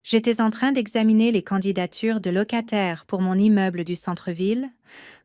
J'étais en train d'examiner les candidatures de locataires pour mon immeuble du centre-ville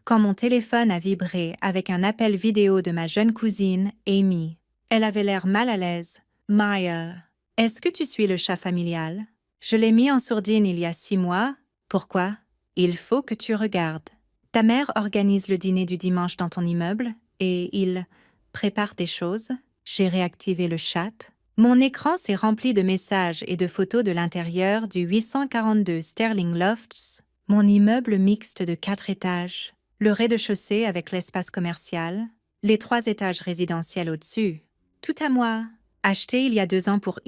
quand mon téléphone a vibré avec un appel vidéo de ma jeune cousine, Amy. Elle avait l'air mal à l'aise. Maya, est-ce que tu suis le chat familial? Je l'ai mis en sourdine il y a 6 mois. Pourquoi? Il faut que tu regardes. Ta mère organise le dîner du dimanche dans ton immeuble et il prépare des choses. J'ai réactivé le chat. Mon écran s'est rempli de messages et de photos de l'intérieur du 842 Sterling Lofts, mon immeuble mixte de 4 étages, le rez-de-chaussée avec l'espace commercial, les 3 étages résidentiels au-dessus. Tout à moi, acheté il y a 2 ans pour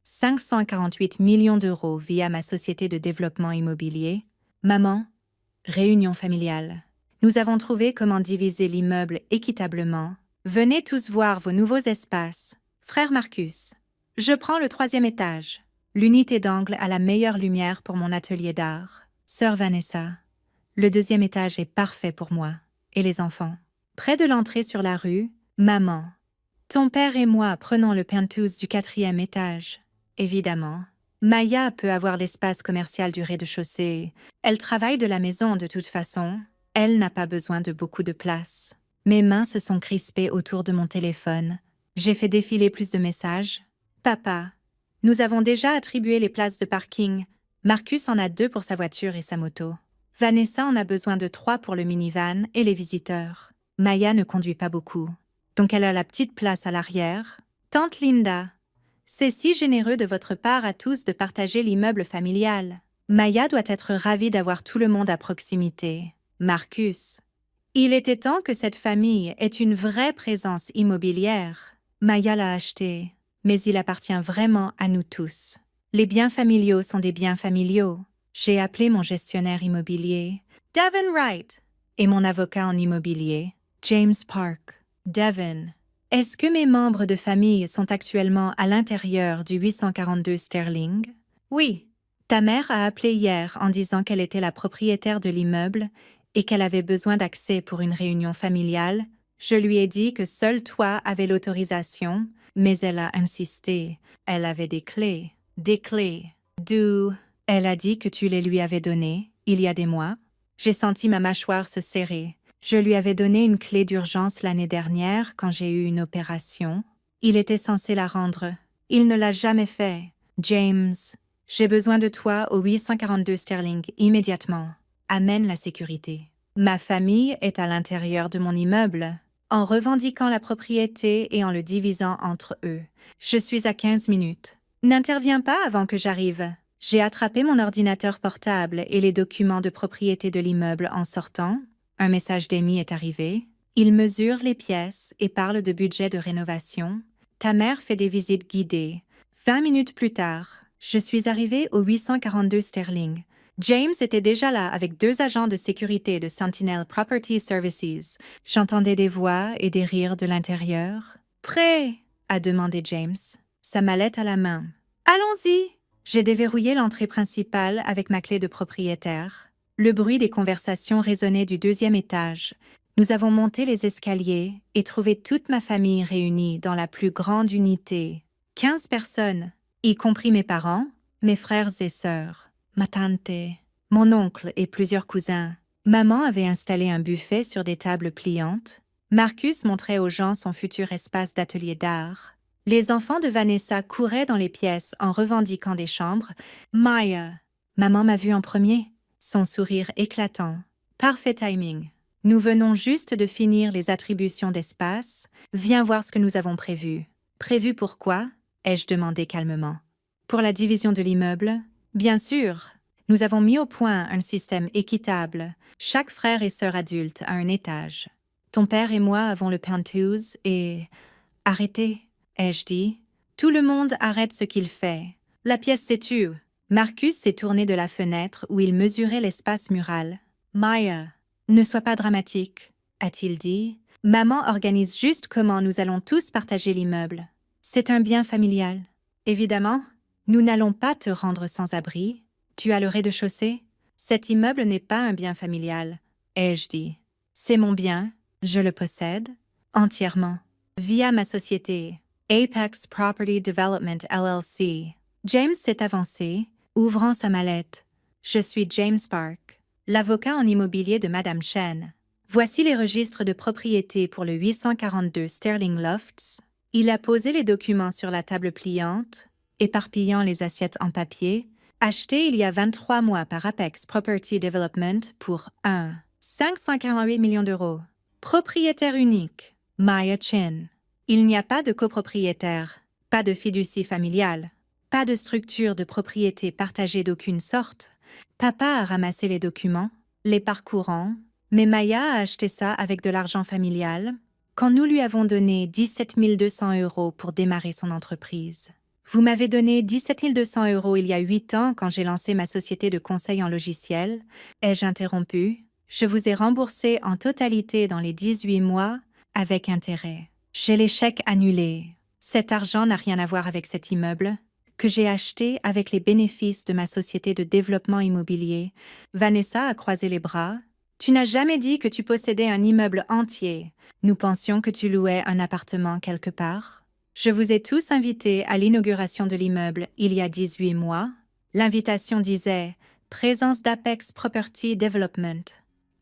548 millions d'euros via ma société de développement immobilier. Maman, réunion familiale. Nous avons trouvé comment diviser l'immeuble équitablement. Venez tous voir vos nouveaux espaces. Frère Marcus, je prends le 3e étage. L'unité d'angle a la meilleure lumière pour mon atelier d'art. Sœur Vanessa, le 2e étage est parfait pour moi. Et les enfants. Près de l'entrée sur la rue, maman. Ton père et moi prenons le penthouse du 4e étage. Évidemment. Maya peut avoir l'espace commercial du rez-de-chaussée. Elle travaille de la maison de toute façon. Elle n'a pas besoin de beaucoup de place. Mes mains se sont crispées autour de mon téléphone. J'ai fait défiler plus de messages. Papa, nous avons déjà attribué les places de parking. Marcus en a 2 pour sa voiture et sa moto. Vanessa en a besoin de 3 pour le minivan et les visiteurs. Maya ne conduit pas beaucoup. Donc elle a la petite place à l'arrière. Tante Linda, c'est si généreux de votre part à tous de partager l'immeuble familial. Maya doit être ravie d'avoir tout le monde à proximité. Marcus, il était temps que cette famille ait une vraie présence immobilière. Maya l'a acheté, mais il appartient vraiment à nous tous. Les biens familiaux sont des biens familiaux. J'ai appelé mon gestionnaire immobilier, Devin Wright, et mon avocat en immobilier, James Park. Devin, est-ce que mes membres de famille sont actuellement à l'intérieur du 842 Sterling? Oui. Ta mère a appelé hier en disant qu'elle était la propriétaire de l'immeuble et qu'elle avait besoin d'accès pour une réunion familiale. Je lui ai dit que seul toi avais l'autorisation, mais elle a insisté. Elle avait des clés. Des clés. D'où? Elle a dit que tu les lui avais données, il y a des mois. J'ai senti ma mâchoire se serrer. Je lui avais donné une clé d'urgence l'année dernière quand j'ai eu une opération. Il était censé la rendre. Il ne l'a jamais fait. James, j'ai besoin de toi au 842 Sterling immédiatement. Amène la sécurité. Ma famille est à l'intérieur de mon immeuble. En revendiquant la propriété et en le divisant entre eux. Je suis à 15 minutes. N'interviens pas avant que j'arrive. J'ai attrapé mon ordinateur portable et les documents de propriété de l'immeuble en sortant. Un message d'Amy est arrivé. Il mesure les pièces et parle de budget de rénovation. Ta mère fait des visites guidées. 20 minutes plus tard, je suis arrivée au 842 Sterling. James était déjà là avec 2 agents de sécurité de Sentinel Property Services. J'entendais des voix et des rires de l'intérieur. « Prêt ?» a demandé James, sa mallette à la main. « Allons-y !» J'ai déverrouillé l'entrée principale avec ma clé de propriétaire. Le bruit des conversations résonnait du 2e étage. Nous avons monté les escaliers et trouvé toute ma famille réunie dans la plus grande unité. 15 personnes, y compris mes parents, mes frères et sœurs, ma tante, mon oncle et plusieurs cousins. Maman avait installé un buffet sur des tables pliantes. Marcus montrait aux gens son futur espace d'atelier d'art. Les enfants de Vanessa couraient dans les pièces en revendiquant des chambres. Maya, maman m'a vue en premier. Son sourire éclatant. Parfait timing. Nous venons juste de finir les attributions d'espace. Viens voir ce que nous avons prévu. Prévu pourquoi? Ai-je demandé calmement. Pour la division de l'immeuble? Bien sûr. Nous avons mis au point un système équitable. Chaque frère et sœur adulte a un étage. Ton père et moi avons le penthouse et... Arrêtez, ai-je dit. Tout le monde arrête ce qu'il fait. La pièce s'est tue. Marcus s'est tourné de la fenêtre où il mesurait l'espace mural. « Maya, ne sois pas dramatique, » a-t-il dit. « Maman organise juste comment nous allons tous partager l'immeuble. C'est un bien familial. Évidemment, nous n'allons pas te rendre sans abri. Tu as le rez-de-chaussée. Cet immeuble n'est pas un bien familial, » ai-je dit. C'est mon bien, je le possède, entièrement, via ma société, Apex Property Development LLC. James s'est avancé, Ouvrant sa mallette. Je suis James Park, l'avocat en immobilier de Madame Chen. Voici les registres de propriété pour le 842 Sterling Lofts. Il a posé les documents sur la table pliante, éparpillant les assiettes en papier, achetés il y a 23 mois par Apex Property Development pour 548 millions d'euros. Propriétaire unique, Maya Chen. Il n'y a pas de copropriétaire, pas de fiducie familiale, pas de structure de propriété partagée d'aucune sorte. Papa a ramassé les documents, les parcourant, mais Maya a acheté ça avec de l'argent familial, quand nous lui avons donné 17 200 € pour démarrer son entreprise. Vous m'avez donné 17 200 € il y a 8 ans quand j'ai lancé ma société de conseil en logiciel. Ai-je interrompu? Je vous ai remboursé en totalité dans les 18 mois, avec intérêt. J'ai les chèques annulés. Cet argent n'a rien à voir avec cet immeuble, que j'ai acheté avec les bénéfices de ma société de développement immobilier. Vanessa a croisé les bras. Tu n'as jamais dit que tu possédais un immeuble entier. Nous pensions que tu louais un appartement quelque part. Je vous ai tous invités à l'inauguration de l'immeuble il y a 18 mois. L'invitation disait « Présence d'Apex Property Development,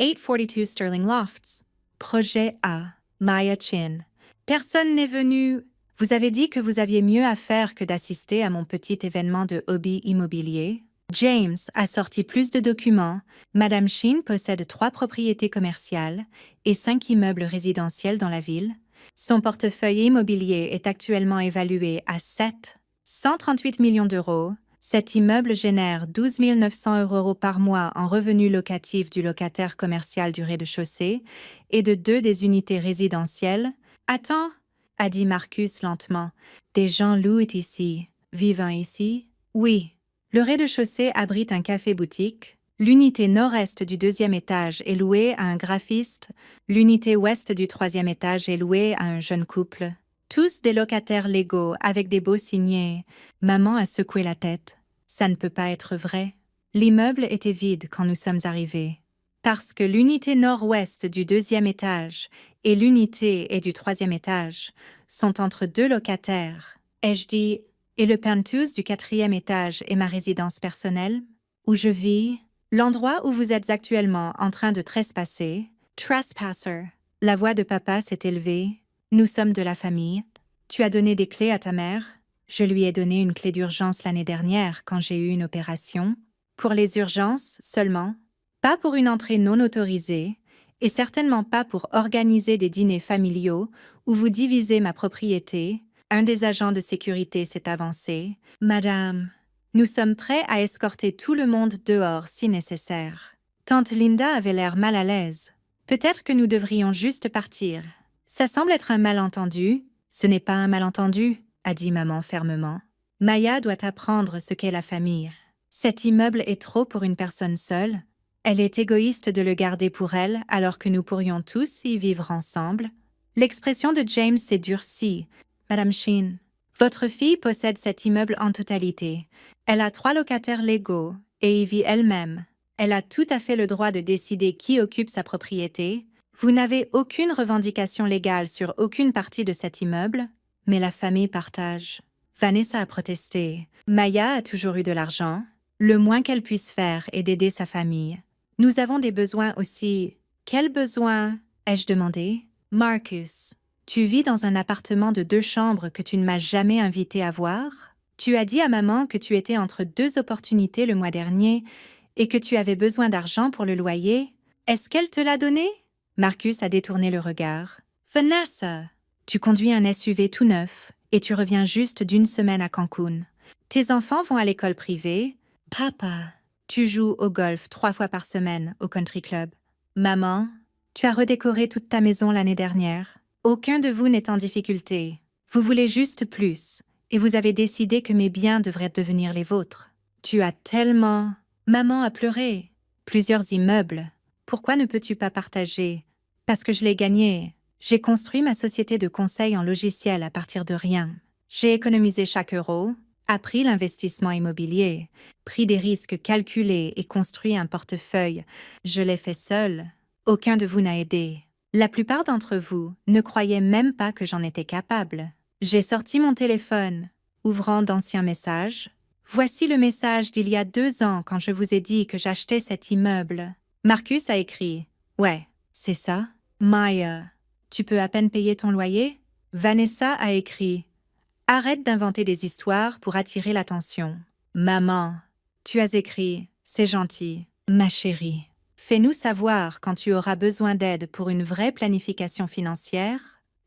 842 Sterling Lofts, Projet A, Maya Chen. Personne n'est venu. Vous avez dit que vous aviez mieux à faire que d'assister à mon petit événement de hobby immobilier. James a sorti plus de documents. Madame Chen possède 3 propriétés commerciales et 5 immeubles résidentiels dans la ville. Son portefeuille immobilier est actuellement évalué à 138 millions d'euros. Cet immeuble génère 12 900 € par mois en revenus locatifs du locataire commercial du rez-de-chaussée et de 2 des unités résidentielles. Attends, a dit Marcus lentement. Des gens louent ici, vivant ici? Oui. Le rez-de-chaussée abrite un café-boutique. L'unité nord-est du 2e étage est louée à un graphiste. L'unité ouest du 3e étage est louée à un jeune couple. Tous des locataires légaux avec des baux signés. Maman a secoué la tête. Ça ne peut pas être vrai. L'immeuble était vide quand nous sommes arrivés. Parce que l'unité nord-ouest du 2e étage et l'unité et du 3e étage sont entre 2 locataires. Ai-je dit, et le penthouse du 4e étage est ma résidence personnelle, où je vis, l'endroit où vous êtes actuellement en train de trespasser, trespasser. La voix de papa s'est élevée. Nous sommes de la famille. Tu as donné des clés à ta mère. Je lui ai donné une clé d'urgence l'année dernière quand j'ai eu une opération. Pour les urgences seulement. Pas pour une entrée non autorisée, et certainement pas pour organiser des dîners familiaux où vous divisez ma propriété. Un des agents de sécurité s'est avancé. Madame, nous sommes prêts à escorter tout le monde dehors si nécessaire. Tante Linda avait l'air mal à l'aise. Peut-être que nous devrions juste partir. Ça semble être un malentendu. Ce n'est pas un malentendu, a dit maman fermement. Maya doit apprendre ce qu'est la famille. Cet immeuble est trop pour une personne seule. Elle est égoïste de le garder pour elle alors que nous pourrions tous y vivre ensemble. L'expression de James s'est durcie. Madame Chen, votre fille possède cet immeuble en totalité. Elle a 3 locataires légaux et y vit elle-même. Elle a tout à fait le droit de décider qui occupe sa propriété. Vous n'avez aucune revendication légale sur aucune partie de cet immeuble, mais la famille partage. Vanessa a protesté. Maya a toujours eu de l'argent. Le moins qu'elle puisse faire est d'aider sa famille. Nous avons des besoins aussi. Quels besoins? Ai-je demandé. Marcus, tu vis dans un appartement de 2 chambres que tu ne m'as jamais invité à voir? Tu as dit à maman que tu étais entre 2 opportunités le mois dernier et que tu avais besoin d'argent pour le loyer. Est-ce qu'elle te l'a donné? Marcus a détourné le regard. Vanessa, tu conduis un SUV tout neuf et tu reviens juste d'1 semaine à Cancun. Tes enfants vont à l'école privée. Papa, tu joues au golf 3 fois par semaine au country club. Maman, tu as redécoré toute ta maison l'année dernière. Aucun de vous n'est en difficulté. Vous voulez juste plus, et vous avez décidé que mes biens devraient devenir les vôtres. Tu as tellement... Maman a pleuré. Plusieurs immeubles. Pourquoi ne peux-tu pas partager? Parce que je l'ai gagné. J'ai construit ma société de conseil en logiciel à partir de rien. J'ai économisé chaque euro, appris l'investissement immobilier, pris des risques calculés et construit un portefeuille. Je l'ai fait seul. Aucun de vous n'a aidé. La plupart d'entre vous ne croyaient même pas que j'en étais capable. J'ai sorti mon téléphone, ouvrant d'anciens messages. Voici le message d'il y a 2 ans quand je vous ai dit que j'achetais cet immeuble. Marcus a écrit « Ouais, c'est ça. Maya, tu peux à peine payer ton loyer ?» Vanessa a écrit « Arrête d'inventer des histoires pour attirer l'attention. » Maman, tu as écrit « C'est gentil. Ma chérie, fais-nous savoir quand tu auras besoin d'aide pour une vraie planification financière. »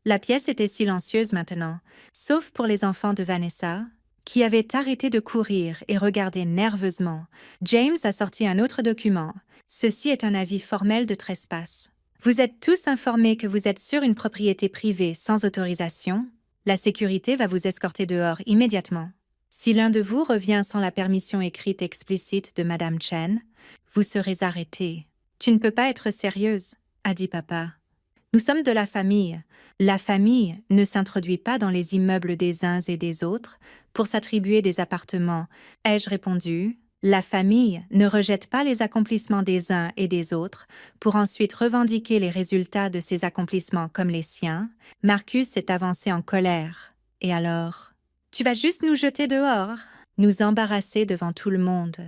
La pièce était silencieuse maintenant, sauf pour les enfants de Vanessa, qui avaient arrêté de courir et regardaient nerveusement. James a sorti un autre document. Ceci est un avis formel de trespass. Vous êtes tous informés que vous êtes sur une propriété privée sans autorisation. La sécurité va vous escorter dehors immédiatement. Si l'un de vous revient sans la permission écrite explicite de Madame Chen, vous serez arrêté. Tu ne peux pas être sérieuse, a dit papa. Nous sommes de la famille. La famille ne s'introduit pas dans les immeubles des uns et des autres pour s'attribuer des appartements, ai-je répondu. La famille ne rejette pas les accomplissements des uns et des autres pour ensuite revendiquer les résultats de ces accomplissements comme les siens. Marcus s'est avancé en colère. Et alors? Tu vas juste nous jeter dehors, nous embarrasser devant tout le monde.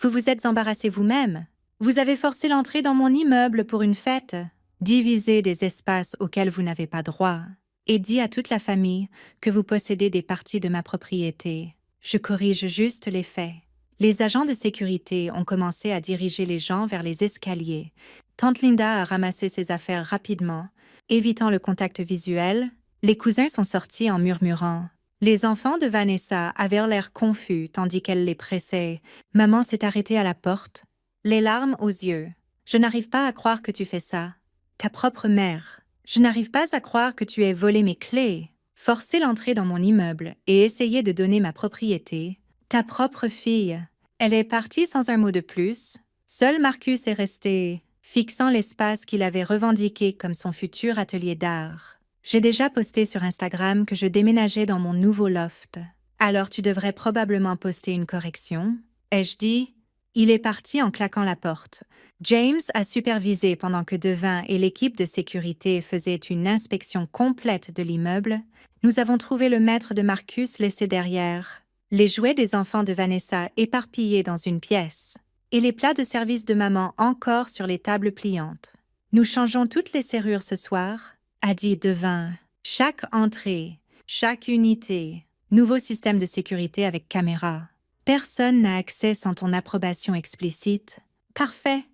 Vous vous êtes embarrassé vous-même. Vous avez forcé l'entrée dans mon immeuble pour une fête. Divisez des espaces auxquels vous n'avez pas droit, et dit à toute la famille que vous possédez des parties de ma propriété. Je corrige juste les faits. Les agents de sécurité ont commencé à diriger les gens vers les escaliers. Tante Linda a ramassé ses affaires rapidement. Évitant le contact visuel, les cousins sont sortis en murmurant. Les enfants de Vanessa avaient l'air confus tandis qu'elle les pressait. Maman s'est arrêtée à la porte, les larmes aux yeux. « Je n'arrive pas à croire que tu fais ça. Ta propre mère. Je n'arrive pas à croire que tu aies volé mes clés, forcé l'entrée dans mon immeuble et essayé de donner ma propriété. Ta propre fille. » Elle est partie sans un mot de plus. Seul Marcus est resté, fixant l'espace qu'il avait revendiqué comme son futur atelier d'art. J'ai déjà posté sur Instagram que je déménageais dans mon nouveau loft. Alors tu devrais probablement poster une correction. Ai-je dit? Il est parti en claquant la porte. James a supervisé pendant que Devin et l'équipe de sécurité faisaient une inspection complète de l'immeuble. Nous avons trouvé le maître de Marcus laissé derrière, les jouets des enfants de Vanessa éparpillés dans une pièce, et les plats de service de maman encore sur les tables pliantes. Nous changeons toutes les serrures ce soir, a dit Devin. Chaque entrée, chaque unité, nouveau système de sécurité avec caméra. Personne n'a accès sans ton approbation explicite. Parfait.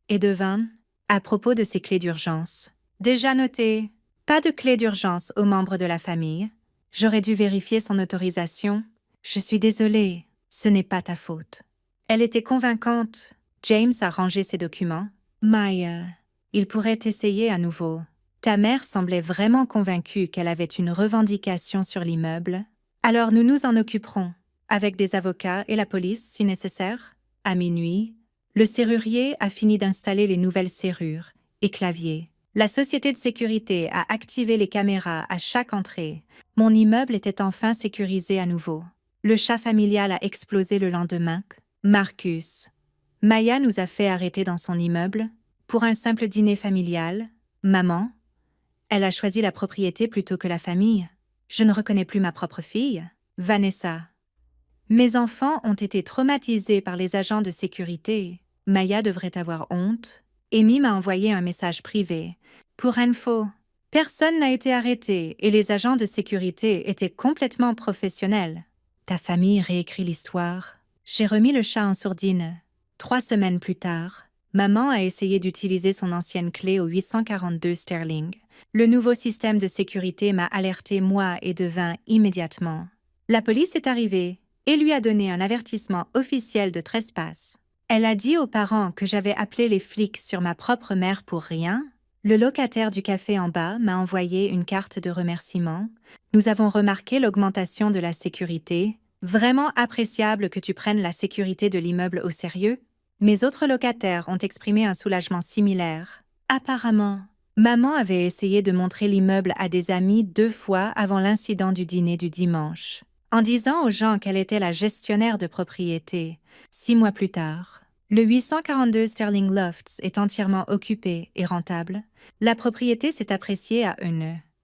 Et Devin, à propos de ces clés d'urgence. Déjà noté, pas de clés d'urgence aux membres de la famille. J'aurais dû vérifier son autorisation. Je suis désolée, ce n'est pas ta faute. Elle était convaincante. James a rangé ses documents. Maya, il pourrait essayer à nouveau. Ta mère semblait vraiment convaincue qu'elle avait une revendication sur l'immeuble. Alors nous nous en occuperons. Avec des avocats et la police, si nécessaire. À minuit, le serrurier a fini d'installer les nouvelles serrures et claviers. La société de sécurité a activé les caméras à chaque entrée. Mon immeuble était enfin sécurisé à nouveau. Le chat familial a explosé le lendemain. Marcus. Maya nous a fait arrêter dans son immeuble pour un simple dîner familial. Maman. Elle a choisi la propriété plutôt que la famille. Je ne reconnais plus ma propre fille. Vanessa. Mes enfants ont été traumatisés par les agents de sécurité. Maya devrait avoir honte. Amy m'a envoyé un message privé. Pour info, personne n'a été arrêté et les agents de sécurité étaient complètement professionnels. Ta famille réécrit l'histoire. J'ai remis le chat en sourdine. 3 semaines plus tard, maman a essayé d'utiliser son ancienne clé au 842 Sterling. Le nouveau système de sécurité m'a alerté moi et Devin immédiatement. La police est arrivée et lui a donné un avertissement officiel de trespass. Elle a dit aux parents que j'avais appelé les flics sur ma propre mère pour rien. Le locataire du café en bas m'a envoyé une carte de remerciement. Nous avons remarqué l'augmentation de la sécurité. Vraiment appréciable que tu prennes la sécurité de l'immeuble au sérieux. Mes autres locataires ont exprimé un soulagement similaire. Apparemment, maman avait essayé de montrer l'immeuble à des amis 2 fois avant l'incident du dîner du dimanche. En disant aux gens qu'elle était la gestionnaire de propriété. 6 mois plus tard, le 842 Sterling Lofts est entièrement occupé et rentable. La propriété s'est appréciée à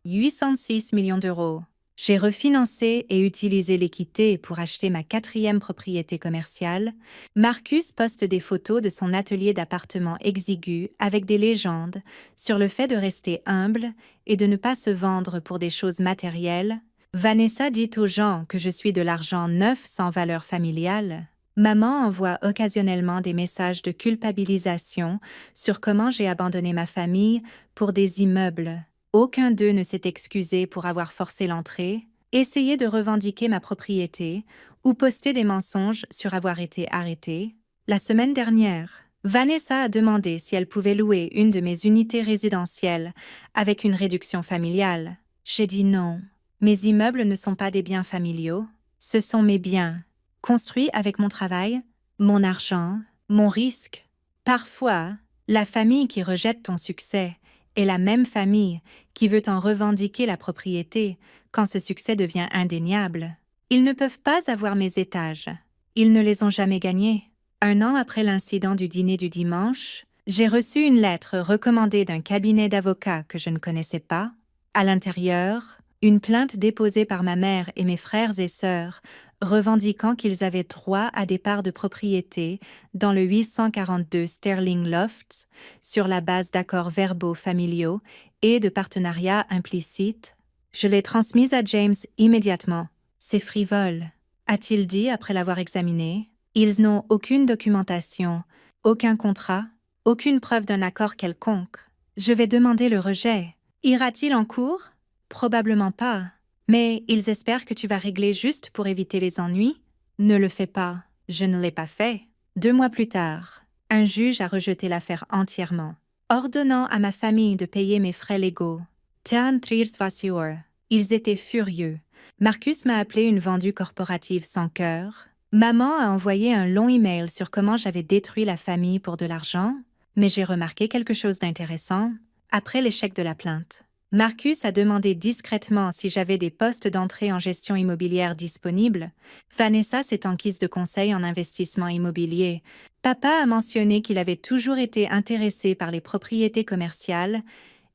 806 millions d'euros. J'ai refinancé et utilisé l'équité pour acheter ma 4e propriété commerciale. Marcus poste des photos de son atelier d'appartement exigu avec des légendes sur le fait de rester humble et de ne pas se vendre pour des choses matérielles. Vanessa dit aux gens que je suis de l'argent neuf sans valeur familiale. Maman envoie occasionnellement des messages de culpabilisation sur comment j'ai abandonné ma famille pour des immeubles. Aucun d'eux ne s'est excusé pour avoir forcé l'entrée, essayé de revendiquer ma propriété ou posté des mensonges sur avoir été arrêté. La semaine dernière, Vanessa a demandé si elle pouvait louer une de mes unités résidentielles avec une réduction familiale. J'ai dit non. Mes immeubles ne sont pas des biens familiaux, ce sont mes biens, construits avec mon travail, mon argent, mon risque. Parfois, la famille qui rejette ton succès est la même famille qui veut en revendiquer la propriété quand ce succès devient indéniable. Ils ne peuvent pas avoir mes étages. Ils ne les ont jamais gagnés. 1 an après l'incident du dîner du dimanche, j'ai reçu une lettre recommandée d'un cabinet d'avocats que je ne connaissais pas. À l'intérieur, une plainte déposée par ma mère et mes frères et sœurs revendiquant qu'ils avaient droit à des parts de propriété dans le 842 Sterling Lofts sur la base d'accords verbaux familiaux et de partenariats implicites. Je l'ai transmise à James immédiatement. C'est frivole, a-t-il dit après l'avoir examiné. Ils n'ont aucune documentation, aucun contrat, aucune preuve d'un accord quelconque. Je vais demander le rejet. Ira-t-il en cours? Probablement pas. Mais ils espèrent que tu vas régler juste pour éviter les ennuis? Ne le fais pas. Je ne l'ai pas fait. 2 mois plus tard, un juge a rejeté l'affaire entièrement, ordonnant à ma famille de payer mes frais légaux. Tian Trirsvasior. Ils étaient furieux. Marcus m'a appelé une vendue corporative sans cœur. Maman a envoyé un long email sur comment j'avais détruit la famille pour de l'argent, mais j'ai remarqué quelque chose d'intéressant après l'échec de la plainte. Marcus a demandé discrètement si j'avais des postes d'entrée en gestion immobilière disponibles. Vanessa s'est enquise de conseils en investissement immobilier. Papa a mentionné qu'il avait toujours été intéressé par les propriétés commerciales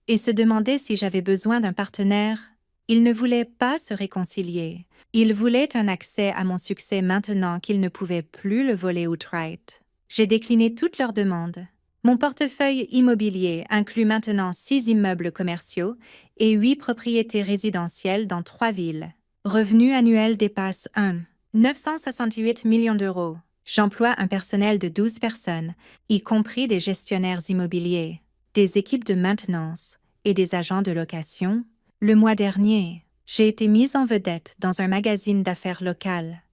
et se demandait si j'avais besoin d'un partenaire. Il ne voulait pas se réconcilier. Il voulait un accès à mon succès maintenant qu'il ne pouvait plus le voler outright. J'ai décliné toutes leurs demandes. Mon portefeuille immobilier inclut maintenant 6 immeubles commerciaux et 8 propriétés résidentielles dans 3 villes. Revenu annuel dépasse 968 millions d'euros. J'emploie un personnel de 12 personnes, y compris des gestionnaires immobiliers, des équipes de maintenance et des agents de location. Le mois dernier, j'ai été mise en vedette dans un magazine d'affaires local,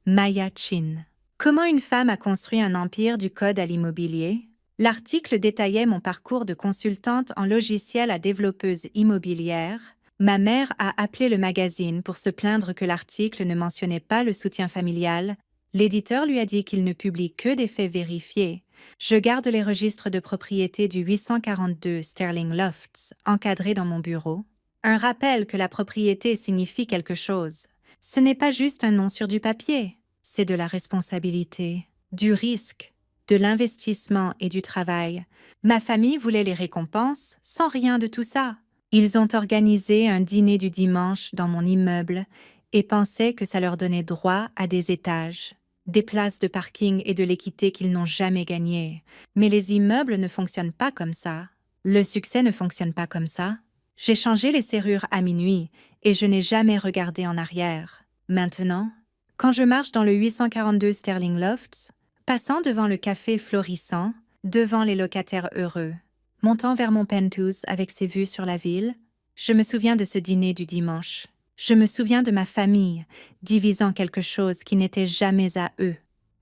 Maya Chin. Comment une femme a construit un empire du code à l'immobilier? L'article détaillait mon parcours de consultante en logiciel à développeuse immobilière. Ma mère a appelé le magazine pour se plaindre que l'article ne mentionnait pas le soutien familial. L'éditeur lui a dit qu'il ne publie que des faits vérifiés. Je garde les registres de propriété du 842 Sterling Lofts encadrés dans mon bureau. Un rappel que la propriété signifie quelque chose. Ce n'est pas juste un nom sur du papier, c'est de la responsabilité, du risque, de l'investissement et du travail. Ma famille voulait les récompenses sans rien de tout ça. Ils ont organisé un dîner du dimanche dans mon immeuble et pensaient que ça leur donnait droit à des étages, des places de parking et de l'équité qu'ils n'ont jamais gagnées. Mais les immeubles ne fonctionnent pas comme ça. Le succès ne fonctionne pas comme ça. J'ai changé les serrures à minuit et je n'ai jamais regardé en arrière. Maintenant, quand je marche dans le 842 Sterling Lofts, passant devant le café florissant, devant les locataires heureux, montant vers mon penthouse avec ses vues sur la ville, je me souviens de ce dîner du dimanche. Je me souviens de ma famille divisant quelque chose qui n'était jamais à eux.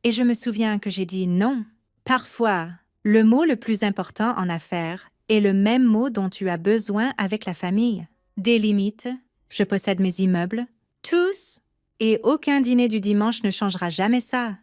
Et je me souviens que j'ai dit non. Parfois, le mot le plus important en affaires est le même mot dont tu as besoin avec la famille. Des limites, je possède mes immeubles, tous, et aucun dîner du dimanche ne changera jamais ça.